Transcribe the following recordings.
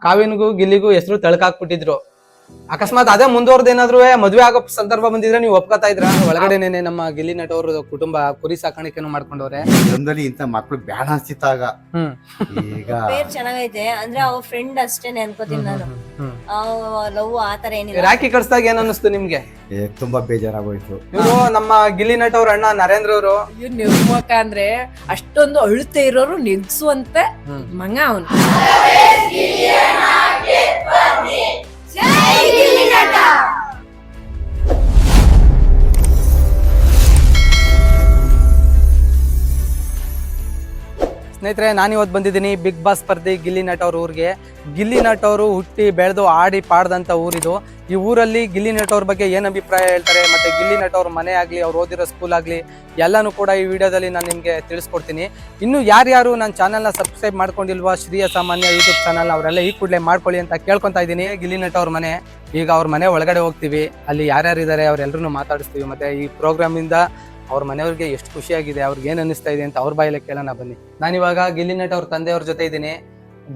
ಕಾವ್ಯನಿಗೂ ಗಿಲ್ಲಿಗೂ ಹೆಸರು ತಳಕಾಕ್ಬಿಟ್ಟಿದ್ರು. ಅಕಸ್ಮಾತ್ ಅದೇ ಮುಂದುವರೆದೇನಾದ್ರೂ ಮದ್ವೆ ಆಗೋ ಸಂದರ್ಭ ಬಂದಿದ್ರೆ ನೀವು ಒಪ್ಕೋತಾ ಇದ್ರ? ಒಳಗಡೆನೆ ನಮ್ಮ ಗಿಲ್ಲಿ ನಟ ಅವ್ರ ಕುಟುಂಬ ಕುರಿ ಸಾಕಾಣಿಕೆನು ಮಾಡ್ಕೊಂಡವ್ರೆ. ಜನ್ಮದಲ್ಲಿ ಇಂತ ಮಕ್ಳು ಬೇಡ ಅನ್ಸಿತ್ತಾಗ. ಈಗ ಪೇರ್ ಚೆನ್ನಾಗೈತೆ ಅಂದ್ರೆ ಅವ್ರ ಫ್ರೆಂಡ್ ಅಷ್ಟೇನೆ ಅನ್ಕೋತೀನಿ ನಾನು. ಲವ್ ಆತರ ಏನಿಲ್ಲ. ರಾಖಿ ಕಟ್ಸ್ದಾಗ ಏನ್ ಅನ್ನಿಸ್ತು ನಿಮ್ಗೆ? ತುಂಬಾ ಬೇಜಾರಾಗೋಯ್ತು. ಇವ್ರು ನಮ್ಮ ಗಿಲ್ಲಿ ನಟ ಅವ್ರ ಅಣ್ಣ ನರೇಂದ್ರ ಅವರು ನಿರ್ಮುಖ ಅಂದ್ರೆ ಅಷ್ಟೊಂದು ಅಳುತ್ತೆ ಇರೋರು ನಿಗ್ಸುವಂತೆ ಮಂಗ ಅವನು. ಸ್ನೇಹಿತರೆ, ನಾನಿವತ್ತು ಬಂದಿದ್ದೀನಿ ಬಿಗ್ ಬಾಸ್ ಸ್ಪರ್ಧಿ ಗಿಲ್ಲಿ ನಟ ಅವ್ರ ಊರಿಗೆ. ಗಿಲ್ಲಿ ನಟ ಅವರು ಹುಟ್ಟಿ ಬೆಳೆದು ಆಡಿ ಪಾಡ್ದಂಥ ಊರಿದು. ಈ ಊರಲ್ಲಿ ಗಿಲ್ಲಿ ನಟ ಅವ್ರ ಬಗ್ಗೆ ಏನು ಅಭಿಪ್ರಾಯ ಹೇಳ್ತಾರೆ, ಮತ್ತೆ ಗಿಲ್ಲಿ ನಟ ಅವ್ರ ಮನೆ ಆಗಲಿ, ಅವ್ರು ಓದಿರೋ ಸ್ಕೂಲ್ ಆಗಲಿ ಎಲ್ಲನೂ ಕೂಡ ಈ ವಿಡಿಯೋದಲ್ಲಿ ನಾನು ನಿಮಗೆ ತಿಳಿಸ್ಕೊಡ್ತೀನಿ. ಇನ್ನು ಯಾರ್ಯಾರು ನನ್ನ ಚಾನಲ್ನ ಸಬ್ಸ್ಕ್ರೈಬ್ ಮಾಡ್ಕೊಂಡಿಲ್ವಾ ಶ್ರೀಯ ಸಾಮಾನ್ಯ ಯೂಟ್ಯೂಬ್ ಚಾನಲ್, ಅವರೆಲ್ಲ ಈ ಕೂಡಲೇ ಮಾಡ್ಕೊಳ್ಳಿ ಅಂತ ಕೇಳ್ಕೊತಾ ಇದ್ದೀನಿ. ಗಿಲ್ಲಿ ನಟ ಅವ್ರ ಮನೆ, ಈಗ ಅವ್ರ ಮನೆ ಒಳಗಡೆ ಹೋಗ್ತೀವಿ, ಅಲ್ಲಿ ಯಾರ್ಯಾರಿದ್ದಾರೆ ಅವರೆಲ್ಲರೂ ಮಾತಾಡಿಸ್ತೀವಿ. ಮತ್ತೆ ಈ ಪ್ರೋಗ್ರಾಮಿಂದ ಅವ್ರ ಮನೆಯವ್ರಿಗೆ ಎಷ್ಟು ಖುಷಿಯಾಗಿದೆ, ಅವ್ರಿಗೆ ಏನ್ ಅನ್ನಿಸ್ತಾ ಇದೆ ಅಂತ ಅವ್ರ ಬಾಯಲ್ಲೇ ಕೇಳೋಣ ಬನ್ನಿ. ನಾನಿವಾಗ ಗಿಲ್ಲಿ ನಟ ಅವ್ರ ತಂದೆಯವ್ರ ಜೊತೆ ಇದ್ದೀನಿ.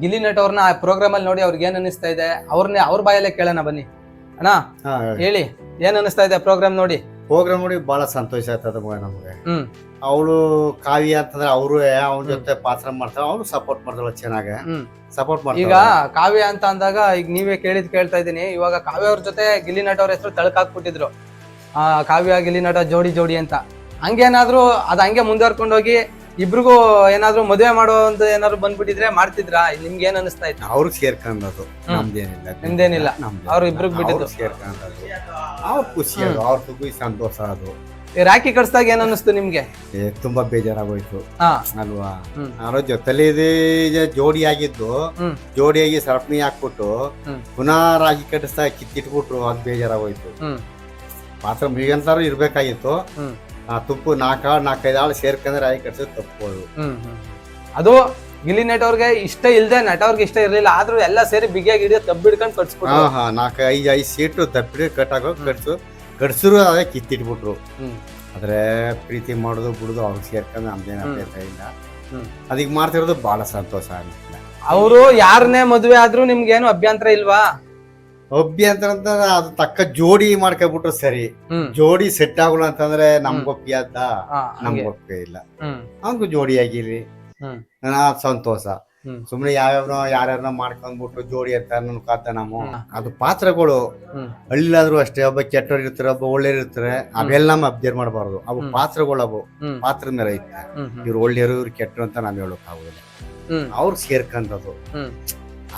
ಗಿಲ್ಲಿ ನಟ ಅವ್ರನ್ನ ಆ ಪ್ರೋಗ್ರಾಮ್ ಅಲ್ಲಿ ನೋಡಿ ಅವ್ರಿಗೆ ಏನ್ ಅನ್ನಿಸ್ತಾ ಇದೆ ಅವ್ರ ಬಾಯಲ್ಲೇ ಕೇಳೋಣ ಬನ್ನಿ. ಅಣ್ಣ ಹೇಳಿ, ಏನ್ ಅನ್ನಿಸ್ತಾ ಇದೆ ಪ್ರೋಗ್ರಾಮ್ ನೋಡಿ? ಪ್ರೋಗ್ರಾಮ್ ನೋಡಿ ಬಹಳ ಸಂತೋಷ ಆಯ್ತದ ನಮ್ಗೆ. ಅವಳು ಕಾವ್ಯ ಅಂತಂದ್ರೆ ಅವರು ಅವ್ನ ಜೊತೆ ಪಾತ್ರ ಮಾಡ್ತಾಳ, ಅವ್ರು ಸಪೋರ್ಟ್ ಮಾಡ್ತಾಳ, ಚೆನ್ನಾಗ ಸಪೋರ್ಟ್ ಮಾಡ್ತಾಳ. ಈಗ ಕಾವ್ಯ ಅಂತ ಅಂದಾಗ ಈಗ ನೀವೇ ಕೇಳ್ತಾ ಇದ್ದೀನಿ. ಇವಾಗ ಕಾವ್ಯ ಅವ್ರ ಜೊತೆ ಗಿಲ್ಲಿ ನಟ ಅವ್ರ ಹೆಸರು ತಳಕಾಕ್ಬಿಟ್ಟಿದ್ರು, ಕಾವ್ಯ ಗಿಲ್ಲಿ ನಟ ಜೋಡಿ ಅಂತ. ಹಂಗೇನಾದ್ರು ಅದ್ ಹಂಗೆ ಮುಂದುವರ್ಕೊಂಡೋಗಿ ಇಬ್ರಿಗೂ ಏನಾದ್ರು ಮದುವೆ ಮಾಡುವಂತ ಏನಾದ್ರು ಬಂದ್ಬಿಟ್ಟಿದ್ರೆ ಮಾಡ್ತಿದ್ರಾ? ನಿಮ್ಗೆ ಏನ್ ಅನಿಸ್ತಾ ಇತ್ತು? ಅವ್ರು ಸೇರ್ಕೊಂಡದು, ನಮ್ದೇನಿಲ್ಲ. ನಿಮ್ದೇನಿಲ್ಲ, ಅವ್ರು ಇಬ್ರಿಗೆ ಬಿಟ್ಟಿದ್ದು. ಸೇರ್ಕೊಂಡದು ಅವ್ರ ಖುಷಿ, ಅವ್ರ ಖುಷಿ ಸಂತೋಷ. ಅದು ರಾಖಿ ಕಟ್ಸ್ದಾಗ ಏನ್ ಅನ್ನಿಸ್ತು ನಿಮ್ಗೆ? ತುಂಬಾ ಬೇಜಾರಾಗೋಯ್ತು ಅಲ್ವಾ. ಅವ್ರ ಜೊತೆಲಿ ಜೋಡಿ ಆಗಿದ್ದು, ಜೋಡಿಯಾಗಿ ಸರಪಣಿ ಹಾಕ್ಬಿಟ್ಟು ಪುನಃ ರಾಖಿ ಕಟ್ಟಿಸ್ದಾಗ ಕಿತ್ತಿಟ್ಬಿಟ್ರು, ಅದು ಬೇಜಾರಾಗೋಯ್ತು. ಪಾತ್ರ ಮುಗಿಯಂತಾರು ಇರ್ಬೇಕಾಗಿತ್ತು. ತುಪ್ಪು 4-5 ಆಳು ಸೇರ್ಕೊಂಡ್ರೆ ರಾಗಿ ಕಟ್ಸೋದು ತಪ್ಪೋದು. ಅದು ಗಿಲ್ಲಿ ನಟ ಅವ್ರಿಗೆ ಇಷ್ಟ ಇಲ್ದೆ, ನಟ ಅವ್ರಿಗೆ ಇಷ್ಟ ಇರ್ಲಿಲ್ಲ, ಆದ್ರೂ ಎಲ್ಲ ಸೇರಿ ಬಿಗಿಯಾಗಿ ಹಿಡಿದು ತಬ್ಬಿಡ್ಕೊಂಡು ಕಟ್ಸ್ಬಿಟ್ರು. 4-5 ಸೀಟು ತಪ್ಪಿಡಿ ಕಟ್ಟಾಕೋ ಕಟ್ಸಿರು, ಅದೇ ಕಿತ್ತಿಟ್ಬಿಟ್ರು. ಆದ್ರೆ ಪ್ರೀತಿ ಮಾಡೋದು ಬಿಡುದು ಅವ್ರಿಗೆ ಸೇರ್ಕೊಂಡು ನಮ್ದೇನ ಅಭ್ಯಂತರ ಇಲ್ಲ. ಅದೀಗ ಮಾಡ್ತಿರೋದು ಬಹಳ ಸಂತೋಷ ಆಗುತ್ತೆ. ಅವರು ಯಾರನ್ನೇ ಮದ್ವೆ ಆದ್ರೂ ನಿಮ್ಗೇನು ಅಭ್ಯಂತರ ಇಲ್ವಾ? ಅಭ್ಯಂತರ ಅಂತ ಅದು ತಕ್ಕ ಜೋಡಿ ಮಾಡ್ಕೊಬಿಟ್ರು ಸರಿ. ಜೋಡಿ ಸೆಟ್ ಆಗೋಣ ಅಂತಂದ್ರೆ ನಮ್ಗೆ ಒಪ್ಪಿಗೆ ಅದ, ನಮ್ಗೆ ಒಪ್ಪಿಗೆ ಇಲ್ಲ. ಅವ್ನಿಗೂ ಜೋಡಿ ಆಗಿರ್ಲಿ, ಸಂತೋಷ. ಸುಮ್ನೆ ಯಾರ್ಯಾರನ್ನ ಮಾಡ್ಕೊಂಡ್ಬಿಟ್ಟು ಜೋಡಿ ಅಂತ ಅನ್ಕಾತ ನಾವು. ಅದು ಪಾತ್ರಗಳು ಹಳ್ಳಿಲಾದ್ರು ಅಷ್ಟೇ, ಒಬ್ಬ ಕೆಟ್ಟವ್ರು ಇರ್ತಾರೆ, ಒಬ್ಬ ಒಳ್ಳೆಯವ್ರು ಇರ್ತಾರೆ, ಅವೆಲ್ಲ ನಮ್ಮ ಅಬ್ಸರ್ವ್ ಮಾಡಬಾರ್ದು. ಅವು ಪಾತ್ರಗಳು, ಅವು ಪಾತ್ರದ ಮೇಲೆ ಐತೆ. ಇವ್ರು ಒಳ್ಳೆಯವರು ಇವ್ರು ಕೆಟ್ಟರು ಅಂತ ನಾವ್ ಹೇಳಕ್ ಆಗುದಿಲ್ಲ. ಅವ್ರು ಸೇರ್ಕೊಂಡದು.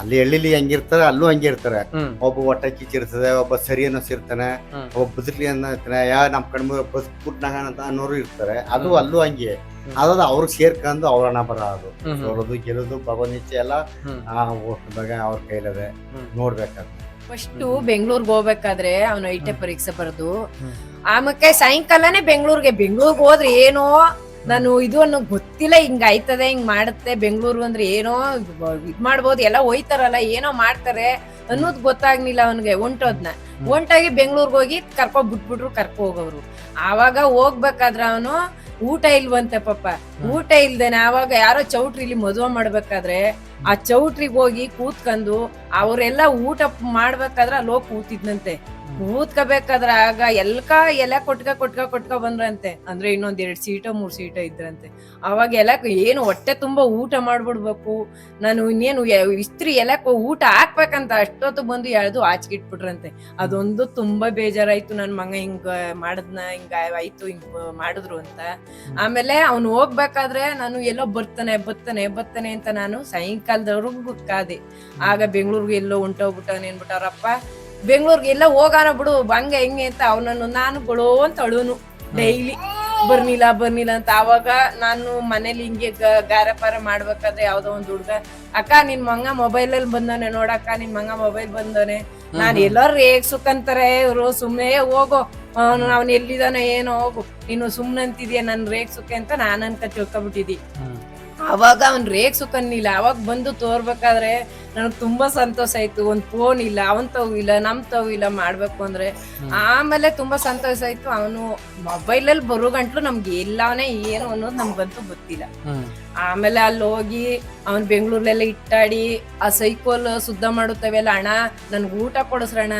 ಅಲ್ಲಿ ಹಳ್ಳಿಲಿ ಹೆಂಗಿರ್ತಾರೆ ಅಲ್ಲೂ ಹಂಗೆ ಇರ್ತಾರೆ. ಒಬ್ಬ ಹೊಟ್ಟೆ ಕಿಚ್ಚಿರ್ತದೆ, ಒಬ್ಬ ಸರಿ ಅನ್ನೋಸಿರ್ತಾನೆ, ಒಬ್ಬ ಬದುಕ್ಲಿ ಅನ್ನೋರ್ತಾನೆ, ನಮ್ ಕಡಿಮೆ ಬದುಕ್ಬಿಟ್ನಾಗ ಅಂತ ಅನ್ನೋರು ಇರ್ತಾರೆ. ಅದು ಅಲ್ಲೂ ಹಂಗೆ. ಅದಾದ ಅವ್ರಿಗೆ ಸೇರ್ಕೊಂಡು ಅವ್ರನ್ನ ಬರೋದು, ಸೋಲೋದು ಗೆಲ್ಲೋದು ಭಗವನಿಚ್ಛೆ ಎಲ್ಲ ಬಗ್ಗೆ ಅವ್ರ ಕೈಲದೆ ನೋಡ್ಬೇಕಾದ್ರೆ. ಫಸ್ಟ್ ಬೆಂಗ್ಳೂರ್ಗೆ ಹೋಗ್ಬೇಕಾದ್ರೆ ಅವ್ನು ಐಟೆ ಪರೀಕ್ಷೆ ಬರೆದು ಆಮೇಲೆ ಸಾಯಂಕಾಲನೇ ಬೆಂಗ್ಳೂರ್ಗೆ ಹೋದ್ರೆ ಏನೋ ನಾನು ಇದು ಅನ್ನೋ ಗೊತ್ತಿಲ್ಲ, ಹಿಂಗ ಆಯ್ತದೆ, ಹಿಂಗ್ ಮಾಡುತ್ತೆ ಬೆಂಗ್ಳೂರು ಅಂದ್ರೆ ಏನೋ ಇದ್ ಮಾಡ್ಬೋದು, ಎಲ್ಲ ಹೋಯ್ತಾರಲ್ಲ ಏನೋ ಮಾಡ್ತಾರೆ ಅನ್ನೋದು ಗೊತ್ತಾಗ್ಲಿಲ್ಲ ಅವನ್ಗೆ. ಒಂಟಾಗಿ ಬೆಂಗ್ಳೂರ್ಗೆ ಹೋಗಿ ಬಿಟ್ಬಿಟ್ರು, ಹೋಗೋರು. ಆವಾಗ ಹೋಗ್ಬೇಕಾದ್ರ ಅವನು ಊಟ ಇಲ್ವಂತೆ ಪಾಪ. ಊಟ ಇಲ್ದೇನೆ ಆವಾಗ ಯಾರೋ ಚೌಟ್ರಿಲಿ ಮದುವೆ ಮಾಡ್ಬೇಕಾದ್ರೆ ಆ ಚೌಟ್ರಿಗೆ ಹೋಗಿ ಕೂತ್ಕೊಂಡು ಅವರೆಲ್ಲ ಊಟ ಮಾಡ್ಬೇಕಾದ್ರೆ ಅಲ್ಲಿ ಹೋಗಿ ಕೂತಿದ್ನಂತೆ. ಕೂತ್ಕೋಬೇಕಾದ್ರ ಆಗ ಎಲೆ ಕೊಟ್ಕ ಬಂದ್ರಂತೆ. ಅಂದ್ರೆ ಇನ್ನೊಂದ್ 2 ಸೀಟೋ 3 ಸೀಟೋ ಇದ್ರಂತೆ. ಅವಾಗ ಏನು ಹೊಟ್ಟೆ ತುಂಬಾ ಊಟ ಮಾಡ್ಬಿಡ್ಬೇಕು, ನಾನು ಇನ್ನೇನು ಇಸ್ತ್ರಿ ಊಟ ಹಾಕ್ಬೇಕಂತ ಅಷ್ಟೊತ್ತು ಬಂದು ಎಳ್ದು ಆಚೆಗಿಟ್ಬಿಟ್ರಂತೆ. ಅದೊಂದು ತುಂಬಾ ಬೇಜಾರಾಯ್ತು. ನನ್ ಮಗ ಹಿಂಗ ಮಾಡದ್ನ, ಹಿಂಗ ಆಯ್ತು, ಹಿಂಗ್ ಮಾಡಿದ್ರು ಅಂತ. ಆಮೇಲೆ ಅವ್ನು ಹೋಗ್ಬೇಕಾದ್ರೆ ನಾನು ಎಲ್ಲೋ ಬರ್ತಾನೆ ಅಂತ ನಾನು ಸಾಯಂಕಾಲದವ್ರಿಗೂ ಕಾದೆ. ಆಗ ಬೆಂಗ್ಳೂರ್ಗೆ ಎಲ್ಲೋ ಹೊಂಟೋಗ್ಬಿಟ್ಟಾನೆ ಅನ್ಬಿಟ್ಟಾರಪ್ಪ. ಬೆಂಗ್ಳೂರ್ಗೆ ಎಲ್ಲ ಹೋಗೋಣ ಬಿಡು ಹಂಗೆ ಹಿಂಗೆ ಅಂತ ಅವನನ್ನು ನಾನು ಗೊಳೋ ಅಂತ ಅಳುನು ಡೈಲಿ. ಬರ್ನಿಲ್ಲ ಅಂತ. ಆವಾಗ ನಾನು ಮನೇಲಿ ಹಿಂಗೆ ಗಾರಪಾರ ಮಾಡ್ಬೇಕಾದ್ರೆ ಯಾವ್ದೋ ಒಂದ್ ಹುಡ್ಗ, ಅಕ್ಕ ನಿನ್ ಮಂಗ ಮೊಬೈಲಲ್ಲಿ ಬಂದವನೆ ನೋಡಕ್ಕ, ನಿನ್ ಮಂಗ ಮೊಬೈಲ್ ಬಂದವನೆ. ನಾನ್ ಎಲ್ಲಾರು ರೇಗ್ಸುಕಂತಾರೆ ಇವ್ರು, ಸುಮ್ನೆ ಹೋಗೋ ಅವ್ನ್ ಎಲ್ಲಿದಾನೋ ಏನೋ ಹೋಗು, ನೀನು ಸುಮ್ನೆ ಅಂತಿದ್ಯಾ ನನ್ ರೇಗ್ಸುಕ್ಕೆ ಅಂತ ನಾನ್ ಅನ್ಕ ತಿಳ್ಕೊಬಿಟ್ಟಿದಿ. ಅವಾಗ ಅವ್ನ್ ರೇಗ್ಸು ಕಣ್ಣಿಲ್ಲ. ಅವಾಗ ಬಂದು ತೋರ್ಬೇಕಾದ್ರೆ ನನಗ್ ತುಂಬಾ ಸಂತೋಷ ಆಯ್ತು. ಒಂದ್ ಫೋನ್ ಇಲ್ಲ, ಅವನ್ ತಾವು ಇಲ್ಲ, ನಮ್ ತಾವು ಇಲ್ಲ ಮಾಡ್ಬೇಕು ಅಂದ್ರೆ. ಆಮೇಲೆ ತುಂಬಾ ಸಂತೋಷ ಆಯ್ತು. ಅವನು ಮೊಬೈಲಲ್ಲಿ ಬರೋ ಗಂಟ್ಲು ನಮ್ಗೆ ಎಲ್ಲವನೇ ಏನು ಅನ್ನೋದು ನಮ್ಗಂತೂ ಗೊತ್ತಿಲ್ಲ. ಆಮೇಲೆ ಅಲ್ಲಿ ಹೋಗಿ ಅವ್ನ್ ಬೆಂಗ್ಳೂರ್ಲೆಲ್ಲ ಇಟ್ಟಾಡಿ ಆ ಸೈಕಲ್ ಶುದ್ಧ ಮಾಡುತ್ತವೆಲ್ಲ, ಅಣ್ಣ ನನ್ಗೆ ಊಟ ಕೊಡಿಸ್ರಣ,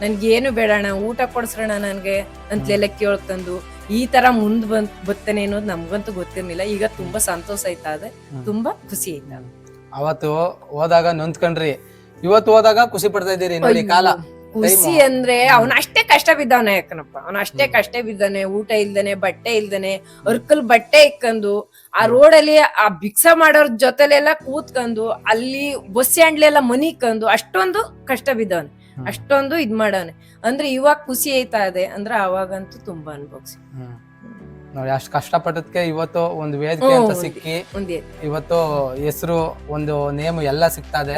ನನ್ಗೇನು ಬೇಡ ಅಣ್ಣ, ಊಟ ಕೊಡಿಸ್ರಣ ನನ್ಗೆ ಅಂತಲೆಲ್ಲ ಕೇಳ್ಕೊಂಡು ಈ ತರ ಮುಂದ್ ಬರ್ತೇನೆ ಅನ್ನೋದು ನಮ್ಗಂತೂ ಗೊತ್ತಿರ್ಲಿಲ್ಲ. ಈಗ ತುಂಬಾ ಸಂತೋಷ ಆಯ್ತಾ, ಅದೇ ತುಂಬಾ ಖುಷಿ ಆಯ್ತಾ. ಅವತ್ತು ಹೋದಾಗ ನೊಂದ್ಕೊಂಡ್ರಿ, ಇವತ್ತು ಹೋದಾಗ ಖುಷಿ ಪಡ್ತಾ ಇದ್ದೀರಿ ನೋಡಿ. ಕಾಲ ಖುಷಿ ಅಂದ್ರೆ ಅವನ ಅಷ್ಟೇ ಕಷ್ಟ ಬಿದ್ದವನ ಯಾಕನಪ್ಪ, ಅವನ ಅಷ್ಟೇ ಕಷ್ಟ ಬಿದ್ದಾನೆ. ಊಟ ಇಲ್ದೇನೆ, ಬಟ್ಟೆ ಇಲ್ದೇನೆ, ಅರ್ಕಲ್ ಬಟ್ಟೆ ಇಕ್ಕೊಂಡು ಆ ರೋಡಲ್ಲಿ ಆ ಭಿಕ್ಷಾ ಮಾಡೋರ್ ಜೊತೆಲೆಲ್ಲ ಕೂತ್ಕೊಂಡು ಅಲ್ಲಿ ಬಸ್ ಸ್ಟ್ಯಾಂಡ್ಲೆಲ್ಲ ಮನಿಕೊಂಡು ಅಷ್ಟೊಂದು ಕಷ್ಟ ಬಿದ್ದವನೆ, ಅಷ್ಟೊಂದು ಇದ್ ಮಾಡವನೆ. ಅಂದ್ರೆ ಇವಾಗ ಖುಷಿ ಆಯ್ತಾ ಇದೆ ಅಂದ್ರೆ ಅವಾಗಂತೂ ತುಂಬಾ ಅನ್ಭವಿಸಿ ನೋಡಿ. ಅಷ್ಟ್ ಕಷ್ಟಪಟ್ಟದಕ್ಕೆ ಇವತ್ತು ಒಂದು ವೇದಿಕೆ ಅಂತ ಸಿಕ್ಕಿ, ಇವತ್ತು ಹೆಸರು, ಒಂದು ನೇಮು ಎಲ್ಲ ಸಿಗ್ತಾ ಇದೆ.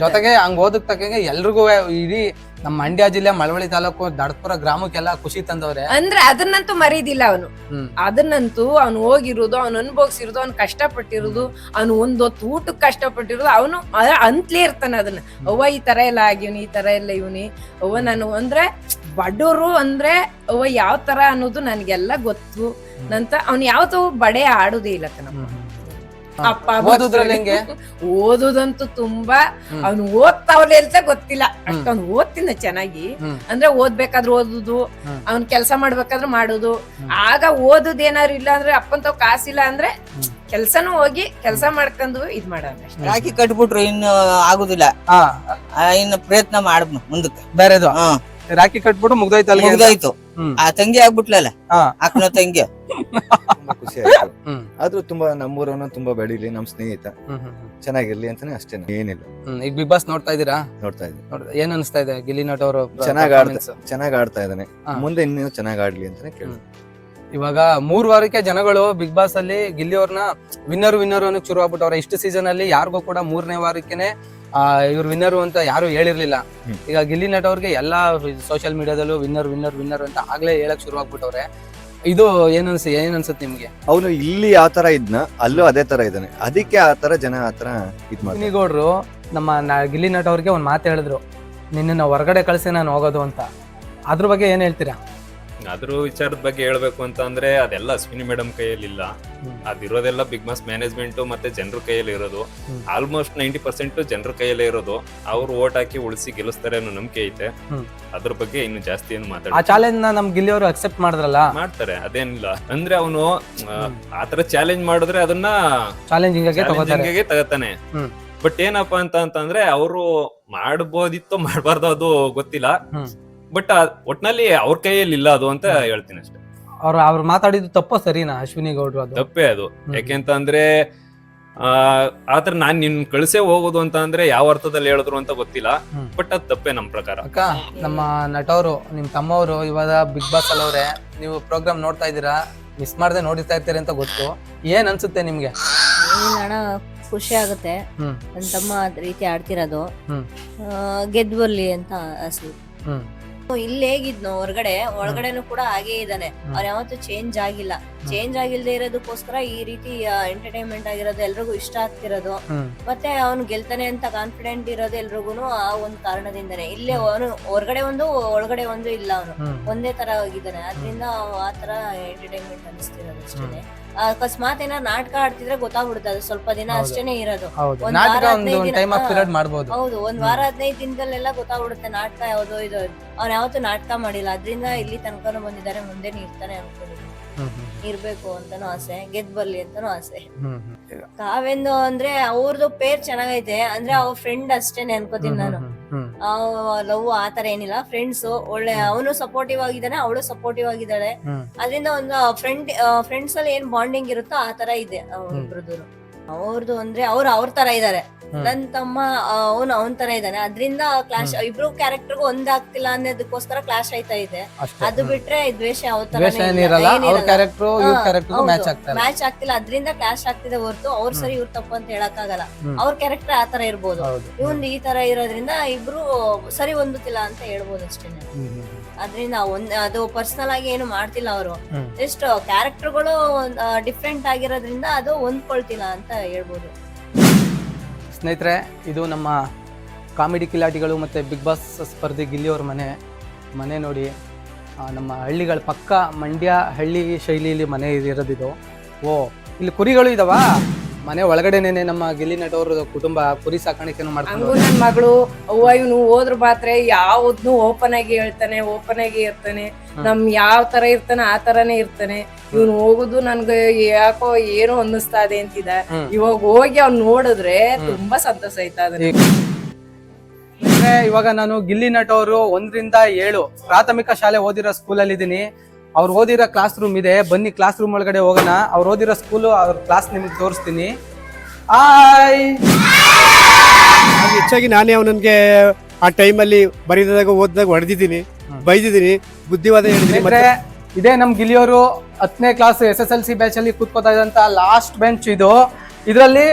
ಜೊತೆಗೆ ಹಂಗ ಓದಕ್ ತಕ್ಕಂಗೆ ಎಲ್ರಿಗೂ ಇಡೀ ನಮ್ಮ ಮಂಡ್ಯ ಜಿಲ್ಲೆ ಮಳವಳ್ಳಿ ತಾಲೂಕು ದಡಪುರ ಗ್ರಾಮಕ್ಕೆಲ್ಲ ಖುಷಿ ತಂದವ್ರೆ. ಅಂದ್ರೆ ಅದನ್ನಂತೂ ಮರೀದಿಲ್ಲ ಅವನು. ಅದನ್ನಂತೂ ಅವ್ನು ಹೋಗಿರೋದು, ಅವ್ನು ಅನುಭವಿಸಿರೋದು, ಅವ್ನು ಕಷ್ಟಪಟ್ಟಿರೋದು, ಅವ್ನು ಒಂದೊತ್ತು ಊಟಕ್ಕೆ ಕಷ್ಟಪಟ್ಟಿರೋದು, ಅವನು ಅಂತಲೇ ಇರ್ತಾನೆ ಅದನ್ನ. ಅವ್ವ ಈ ತರ ಎಲ್ಲ ಆಗಿವ್ನಿ, ಈ ತರ ಎಲ್ಲ ಇವನಿ, ಅವ್ವ ನಾನು ಅಂದ್ರೆ ಬಡವರು ಅಂದ್ರೆ ಅವ್ವ ಯಾವ ತರ ಅನ್ನೋದು ನನ್ಗೆಲ್ಲ ಗೊತ್ತು ನಂತ. ಅವ್ನು ಯಾವತ್ತೂ ಬಡೆ ಆಡುದೇ ಇಲ್ಲ ಕಣಪ್ಪ. ಓದೋದಂತೂ ತುಂಬಾ ಅವ್ನು ಓದ್ತಾವ್ಲೆ ಅಂತ ಗೊತ್ತಿಲ್ಲ, ಅಷ್ಟೊಂದು ಓದ್ತಿನ ಚೆನ್ನಾಗಿ. ಅಂದ್ರೆ ಓದ್ಬೇಕಾದ್ರೆ ಓದುದು, ಅವ್ನ್ ಕೆಲ್ಸ ಮಾಡ್ಬೇಕಾದ್ರೆ ಮಾಡುದು. ಆಗ ಓದುದ್ ಏನಾರು ಇಲ್ಲ ಅಂದ್ರೆ ಅಪ್ಪಂತವ್ ಕಾಸಿಲ್ಲ ಅಂದ್ರೆ ಕೆಲ್ಸನೂ ಹೋಗಿ ಕೆಲ್ಸ ಮಾಡ್ಕೊಂಡು ಇದ್ ಮಾಡೋಣ. ರಾಖಿ ಕಟ್ಬಿಟ್ರು ಇನ್ನು ಆಗುದಿಲ್ಲ, ಇನ್ನು ಪ್ರಯತ್ನ ಮಾಡ್ಬ ಮುಂದಕ್ಕೆ ಬೇರೆದು. ರಾಖಿ ಕಟ್ಬಿಟ್ಟು ಮುಗ್ದೋಯ್ತು. ಆ ತಂಗಿ ಆಗ್ಬಿಟ್ಲಲ್ಲ, ಅಕ್ಕನ ತಂಗಿ. ತುಂಬಾ ಖುಷಿ ಆಯ್ತು. ಆದ್ರೂ ತುಂಬಾ ನಮ್ಮೂರವನು ತುಂಬಾ ಬೆಳೀಲಿ, ನಮ್ ಸ್ನೇಹಿತ ಚೆನ್ನಾಗಿರ್ಲಿ ಅಂತಾನೆ ಅಷ್ಟೇ, ಏನಿಲ್ಲ. ಈಗ ಬಿಗ್ ಬಾಸ್ ನೋಡ್ತಾ ಇದೀರಾ? ನೋಡ್ತಾ ಇದ್ದೀನಿ. ಏನ್ ಅನ್ಸ್ತಾ ಇದೆ ಗಿಲ್ಲಿ ನಟ ಅವರು? ಚೆನ್ನಾಗ್ ಆಡ್ತಾ ಇದ್ದಾನೆ, ಮುಂದೆ ಇನ್ನೂ ಚೆನ್ನಾಗ್ ಆಡ್ಲಿ ಅಂತಾನೆ ಕೇಳಿ. ಇವಾಗ 3 ವಾರಕ್ಕೆ ಜನಗಳು ಬಿಗ್ ಬಾಸ್ ಅಲ್ಲಿ ಗಿಲ್ಲಿ ಅವ್ರನ್ನ ವಿನ್ನರ್ ಅನ್ನಕ್ ಶುರು ಆಗ್ಬಿಟ್ಟವ್ರೆ. ಇಷ್ಟು ಸೀಸನ್ ಅಲ್ಲಿ ಯಾರಿಗೂ ಕೂಡ 3ನೇ ವಾರಕ್ಕೆನೆ ಇವ್ರು ವಿನ್ನರು ಅಂತ ಯಾರು ಹೇಳಿರ್ಲಿಲ್ಲ. ಈಗ ಗಿಲ್ಲಿ ನಟ ಅವ್ರಿಗೆ ಎಲ್ಲಾ ಸೋಷಿಯಲ್ ಮೀಡಿಯಾದಲ್ಲೂ ವಿನ್ನರ್ ಅಂತ ಆಗ್ಲೇ ಹೇಳಕ್ ಶುರು ಆಗ್ಬಿಟ್ಟವ್ರೆ. ಇದು ಏನ್ ಅನ್ಸುತ್ತೆ ನಿಮ್ಗೆ? ಅವನು ಇಲ್ಲಿ ಯಾವ ತರ ಇದ್ನ ಅಲ್ಲೂ ಅದೇ ತರ ಇದ್ದಾನೆ, ಅದಕ್ಕೆ ಆ ತರ ಜನ ಆ ತರ ಇದ್ ಮಾಡ್ತಾರೆ. ಗೌಡ್ರು ನಮ್ಮ ಗಿಲ್ಲಿ ನಟ ಅವ್ರಿಗೆ ಒಂದ್ ಮಾತು ಹೇಳಿದ್ರು, ನಿನ್ನ ಹೊರಗಡೆ ಕಳ್ಸಿ ನಾನು ಹೋಗೋದು ಅಂತ. ಅದ್ರ ಬಗ್ಗೆ ಏನ್ ಹೇಳ್ತೀರಾ? ಅದ್ರ ವಿಚಾರದ ಬಗ್ಗೆ ಹೇಳ್ಬೇಕು ಅಂತ ಅಂದ್ರೆ ಅದೆಲ್ಲ ಅಶ್ವಿನಿ ಮೇಡಮ್ ಕೈಯಲ್ಲಿ ಇಲ್ಲ, ಅದಿರೋದೆಲ್ಲ ಬಿಗ್ ಬಾಸ್ ಮ್ಯಾನೇಜ್ಮೆಂಟ್ ಮತ್ತೆ ಜನರ ಕೈಯಲ್ಲಿ ಇರೋದು. ಆಲ್ಮೋಸ್ಟ್ 90% ಜನರ ಕೈಯಲ್ಲೇ ಇರೋದು. ಅವ್ರು ಓಟ್ ಹಾಕಿ ಉಳಿಸಿ ಗೆಲ್ಲಿಸ್ತಾರೆ ಅನ್ನೋ ನಂಬಿಕೆ ಐತೆ. ಅದ್ರ ಬಗ್ಗೆ ಇನ್ನು ಜಾಸ್ತಿ ಏನು ಮಾತಾಡ. ಆ ಚಾಲೆಂಜ್ ನಮ್ ಗಿಲ್ಲಿ ಅವರು ಅಕ್ಸೆಪ್ಟ್ ಮಾಡಿದ್ರಲ್ಲ? ಮಾಡ್ತಾರೆ, ಅದೇನಿಲ್ಲ. ಅಂದ್ರೆ ಅವನು ಆತರ ಚಾಲೆಂಜ್ ಮಾಡಿದ್ರೆ ಅದನ್ನ ಚಾಲೆಂಜಿಂಗ್ ತಗತಾನೆ. ಬಟ್ ಏನಪ್ಪಾ ಅಂತಂದ್ರೆ ಅವರು ಮಾಡ್ಬೋದಿತ್ತು, ಮಾಡ್ಬಾರ್ದು ಅದು ಗೊತ್ತಿಲ್ಲ. ಬಟ್ ಒಟ್ನಲ್ಲಿ ಅವ್ರ ಕೈಯಲ್ಲಿ ಇಲ್ಲ ಅದು ಅಂತ ಹೇಳ್ತೀನಿ ಅಷ್ಟೇ. ಅವ್ರು ಮಾತಾಡಿದ್ದು ತಪ್ಪೋ ಸರಿನಾ ಅಶ್ವಿನಿ ಗೌಡ್ರು? ಅದು ತಪ್ಪೇ ಅದು. ಯಾಕೆಂತಂದ್ರೆ ಆತರ ನಾನ್ ನಿನ್ ಕಳ್ಸೇ ಹೋಗೋದು ಅಂತ ಅಂದ್ರೆ ಯಾವ ಅರ್ಥದಲ್ಲಿ ಹೇಳಿದ್ರು ಅಂತ ಗೊತ್ತಿಲ್ಲ. ಬಟ್ ಅದ್ ತಪ್ಪೇ ನಮ್ ಪ್ರಕಾರ. ಅಕ್ಕ, ನಮ್ಮ ನಟವರು ನಿಮ್ ತಮ್ಮವರು ಇವಾಗ ಬಿಗ್ ಬಾಸ್ ಅಲ್ಲವ್ರೆ, ನೀವು ಪ್ರೋಗ್ರಾಮ್ ನೋಡ್ತಾ ಇದ್ದೀರಾ, ಮಿಸ್ ಮಾಡದೆ ನೋಡ್ತಾ ಇರ್ತೀರಿ ಅಂತ ಗೊತ್ತು. ಏನ್ ಅನ್ಸುತ್ತೆ ನಿಮ್ಗೆ? ಖುಷಿ ಆಗುತ್ತೆ ನನ್ ತಮ್ಮ ರೀತಿ ಆಡ್ತಿರೋದು. ಗೆದ್ದು ಬರ್ಲಿ ಅಂತ ಆಸೆ. ಇಲ್ಲಿ ಹೇಗಿದ್ನೋ ಒಳಗಡೆನು ಕೂಡ ಹಾಗೇ ಇದ್ದಾನೆ. ಅವ್ನ ಯಾವತ್ತೂ ಚೇಂಜ್ ಆಗಿಲ್ಲ. ಚೇಂಜ್ ಆಗಿಲ್ದೇ ಇರೋದಕ್ಕೋಸ್ಕರ ಈ ರೀತಿ ಎಂಟರ್ಟೈನ್ಮೆಂಟ್ ಆಗಿರೋದು, ಎಲ್ರಿಗೂ ಇಷ್ಟ ಆಗ್ತಿರೋದು. ಮತ್ತೆ ಅವ್ನು ಗೆಲ್ತಾನೆ ಅಂತ ಕಾನ್ಫಿಡೆಂಟ್ ಇರೋದು ಎಲ್ರಿಗೂನು ಆ ಒಂದು ಕಾರಣದಿಂದಾನೆ. ಇಲ್ಲೇ ಅವನು ಹೊರಗಡೆ ಒಂದು ಒಳಗಡೆ ಒಂದು ಇಲ್ಲ, ಅವನು ಒಂದೇ ತರ ಆಗಿದ್ದಾನೆ. ಅದ್ರಿಂದ ಆ ತರ ಎಂಟರ್ಟೈನ್ಮೆಂಟ್ ಅನಿಸ್ತಿರೋದು ಅಷ್ಟೇ. ಅಕಸ್ಮಾತ್ ಏನಾರು ನಾಟಕ ಆಡ್ತಿದ್ರೆ ಗೊತ್ತಾಗ್ಬಿಡುತ್ತೆ, ಅದು ಸ್ವಲ್ಪ ದಿನ ಅಷ್ಟೇನೆ ಇರೋದು. ಹೌದು, 1 ವಾರ 15 ದಿನದಲ್ಲೆಲ್ಲ ಗೊತ್ತಾಗ್ಬಿಡುತ್ತೆ ನಾಟಕ ಯಾವ್ದೋ ಇದು. ಅವ್ನ ಯಾವತ್ತೂ ನಾಟಕ ಮಾಡಿಲ್ಲ, ಅದ್ರಿಂದ ಇಲ್ಲಿ ತನಕನೂ ಬಂದಿದ್ದಾರೆ, ಮುಂದೆ ಇರ್ತಾನೆ ಅನ್ಕೊಂಡಿದ್ದೀನಿ. ಇರ್ಬೇಕು ಅಂತಾನು ಆಸೆ, ಗೆದ್ ಬರ್ಲಿ ಅಂತಾನು ಆಸೆ. ಕಾವ್ಯಂದು ಅಂದ್ರೆ ಅವ್ರದ್ದು ಪೇರ್ ಚೆನ್ನಾಗೈತೆ. ಅಂದ್ರೆ ಅವ್ರ ಫ್ರೆಂಡ್ ಅಷ್ಟೇನೆ ಅನ್ಕೋತೀನಿ ನಾನು. ಲವ್ ಆತರ ಏನಿಲ್ಲ, ಫ್ರೆಂಡ್ಸ್. ಒಳ್ಳೆ ಅವನು ಸಪೋರ್ಟಿವ್ ಆಗಿದ್ದಾನೆ, ಅವಳು ಸಪೋರ್ಟಿವ್ ಆಗಿದ್ದಾಳೆ. ಅದರಿಂದ ಒಂದು ಫ್ರೆಂಡ್ಸ್ ಅಲ್ಲಿ ಏನ್ ಬಾಂಡಿಂಗ್ ಇರುತ್ತೋ ಆ ತರ ಇದೆ ಅವ್ರಿಬ್ರದ್ದು. ಅವ್ರದ್ದು ಅಂದ್ರೆ ಅವ್ರ ತರ ಇದಾರೆ. ನನ್ ತಮ್ಮ ಅವನ್ ತರ ಇದ್ದಾನೆ. ಅದ್ರಿಂದ ಕ್ಲಾಶ್, ಇಬ್ರು ಕ್ಯಾರೆಕ್ಟರ್ಗೂ ಒಂದಾಗ್ತಿಲ್ಲ ಅನ್ನೋದಕ್ಕೋಸ್ಕರ ಕ್ಲಾಶ್ ಆಯ್ತಾ ಇದೆ. ಅದು ಬಿಟ್ರೆ ದ್ವೇಷ ಯಾವ ತರ ಮ್ಯಾಚ್ ಆಗ್ತಿಲ್ಲ, ಅದ್ರಿಂದ ಕ್ಲಾಶ್ ಆಗ್ತಿದೆ ಹೊರತು ಅವ್ರ ಸರಿ ಇವ್ರ ತಪ್ಪು ಅಂತ ಹೇಳಕ್ ಆಗಲ್ಲ. ಅವ್ರ ಕ್ಯಾರೆಕ್ಟರ್ ಆ ತರ ಇರ್ಬೋದು, ಇವಂದು ಈ ತರ ಇರೋದ್ರಿಂದ ಇಬ್ರು ಸರಿ ಹೊಂದುತ್ತಿಲ್ಲ ಅಂತ ಹೇಳ್ಬೋದು ಅಷ್ಟೇ. ಅದ್ರಿಂದ ಅದು ಪರ್ಸನಲ್ ಆಗಿ ಏನು ಮಾಡ್ತಿಲ್ಲ ಅವರು. ಜಸ್ಟ್ ಕ್ಯಾರೆಕ್ಟರ್ಗಳು ಡಿಫ್ರೆಂಟ್ ಆಗಿರೋದ್ರಿಂದ ಅದು ಹೊಂದ್ಕೊಳ್ತಿಲ್ಲ ಅಂತ ಹೇಳ್ಬೋದು. ಸ್ನೇಹಿತರೆ, ಇದು ನಮ್ಮ ಕಾಮಿಡಿ ಕಿಲಾಟಿಗಳು ಮತ್ತು ಬಿಗ್ ಬಾಸ್ ಸ್ಪರ್ಧಿ ಗಿಲ್ಲಿಯವ್ರ ಮನೆ ನೋಡಿ. ನಮ್ಮ ಹಳ್ಳಿಗಳ ಪಕ್ಕ ಮಂಡ್ಯ ಹಳ್ಳಿ ಶೈಲಿಯಲ್ಲಿ ಮನೆ ಇರೋದಿದು. ಓ, ಇಲ್ಲಿ ಕುರಿಗಳು ಇದಾವ. ಮನೆ ಒಳಗಡೆನೇನೆ ನಮ್ಮ ಗಿಲ್ಲಿ ನಟ ಅವ್ರ ಕುಟುಂಬ ಕುರಿ ಸಾಕಾಣಿಕೆಯನ್ನು ಮಾಡ್ಕೊಂಡು. ನನ್ ಮಗಳು ಅವ್ವ ಇವನು ಹೋದ್ರ ಮಾತ್ರ ಯಾವ್ದನ್ನು ಓಪನ್ ಆಗಿ ಹೇಳ್ತಾನೆ, ಓಪನ್ ಆಗಿ ಇರ್ತಾನೆ. ನಮ್ ಯಾವ ತರ ಇರ್ತಾನೆ ಆ ತರಾನೇ ಇರ್ತಾನೆ. ಇವ್ನು ಹೋಗುದು ನನ್ಗೆ ಯಾಕೋ ಏನೋ ಅನ್ನಿಸ್ತಾ ಇದೆ ಅಂತಿದ. ಇವಾಗ ಹೋಗಿ ಅವ್ನ್ ನೋಡಿದ್ರೆ ತುಂಬಾ ಸಂತೋಷ ಆಯ್ತಾ. ಇವಾಗ ನಾನು ಗಿಲ್ಲಿ ನಟ ಅವರು 1 ರಿಂದ 7 ಪ್ರಾಥಮಿಕ ಶಾಲೆ ಓದಿರೋ ಸ್ಕೂಲಲ್ಲಿ ಇದ್ದೀನಿ. ಅವ್ರು ಓದಿರೋ ಕ್ಲಾಸ್ ರೂಮ್ ಇದೆ, ಬನ್ನಿ ಕ್ಲಾಸ್ ರೂಮ್ ಒಳಗಡೆ ಹೋಗೋಣ. ಅವ್ರು ಓದಿರೋ ಸ್ಕೂಲು ಅವ್ರ ಕ್ಲಾಸ್ ನಿಮಗೆ ತೋರಿಸ್ತೀನಿ. ಹೆಚ್ಚಾಗಿ ನಾನೇ ಅವನಿಗೆ ಆ ಟೈಮಲ್ಲಿ ಬರೀದಾಗ ಓದಿದಾಗ ಹೊಡೆದಿದ್ದೀನಿ, ಬೈದಿದ್ದೀನಿ, ಬುದ್ಧಿವಾದ ಹೇಳಿದ್ದೀನಿ. ಇದೇ ನಮ್ ಗಿಲ್ಲಿಯವರು 10ನೇ ಕ್ಲಾಸ್ SSLC ಬ್ಯಾಚ್ ಅಲ್ಲಿ ಕೂತ್ಕೋತಾ ಇದ್ದಂತ ಲಾಸ್ಟ್ ಬೆಂಚ್ ಇದು. ಇದರಲ್ಲಿ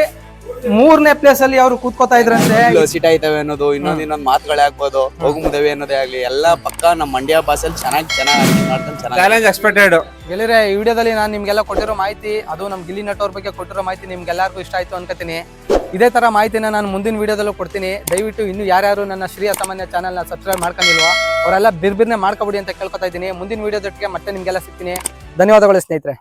3ನೇ ಪ್ಲೇಸ್ ಅಲ್ಲಿ ಅವರು ಕೂತ್ಕೋತಾ ಇದ್ರಂತೆ. ಸಿಟ್ ಆಯ್ತವೆ ಅನ್ನೋದು, ಇನ್ನೊಂದ್ ಮಾತುಗಳೇ ಆಗ್ಬೋದು, ಹೋಗು ಮುದವೆ ಅನ್ನೋದೇ ಆಗ್ಲಿ, ಎಲ್ಲ ಪಕ್ಕ ನಮ್ಮ ಮಂಡ್ಯ ಭಾಷೆಯಲ್ಲಿ ಚೆನ್ನಾಗಿ ಎಕ್ಸ್ಪೆಕ್ಟೆಡ್. ಗೆಳೆಯರೆ, ಈ ವಿಡಿಯೋದಲ್ಲಿ ನಾನು ನಿಮ್ಗೆಲ್ಲ ಕೊಟ್ಟಿರೋ ಮಾಹಿತಿ, ಅದು ನಮ್ ಗಿಲ್ಲಿ ನಟ ಅವ್ರ ಬಗ್ಗೆ ಕೊಟ್ಟಿರೋ ಮಾಹಿತಿ ನಿಮ್ಗೆಲ್ಲರಿಗೂ ಇಷ್ಟ ಆಯ್ತು ಅನ್ಕೋತೀನಿ. ಇದೇ ತರ ಮಾಹಿತಿನ ನಾನು ಮುಂದಿನ ವಿಡಿಯೋದಲ್ಲೂ ಕೊಡ್ತೀನಿ. ದಯವಿಟ್ಟು ಇನ್ನು ಯಾರ್ಯಾರು ನನ್ನ ಶ್ರೀ ಅಸಾಮಾನ್ಯ ಚಾನಲ್ನ ಸಬ್ಸ್ಕ್ರೈಬ್ ಮಾಡ್ಕೊಂಡಿಲ್ವೋ ಅವರೆಲ್ಲ ಬಿರ್ಬಿರ್ನೆ ಮಾಡ್ಕೊಬಿಡಿ ಅಂತ ಕೇಳ್ಕೊತಾ ಇದ್ದೀನಿ. ಮುಂದಿನ ವಿಡಿಯೋದೊಟ್ಟಿಗೆ ಮತ್ತೆ ನಿಮ್ಗೆಲ್ಲ ಸಿಗ್ತೀನಿ. ಧನ್ಯವಾದಗಳು ಸ್ನೇಹಿತರೆ.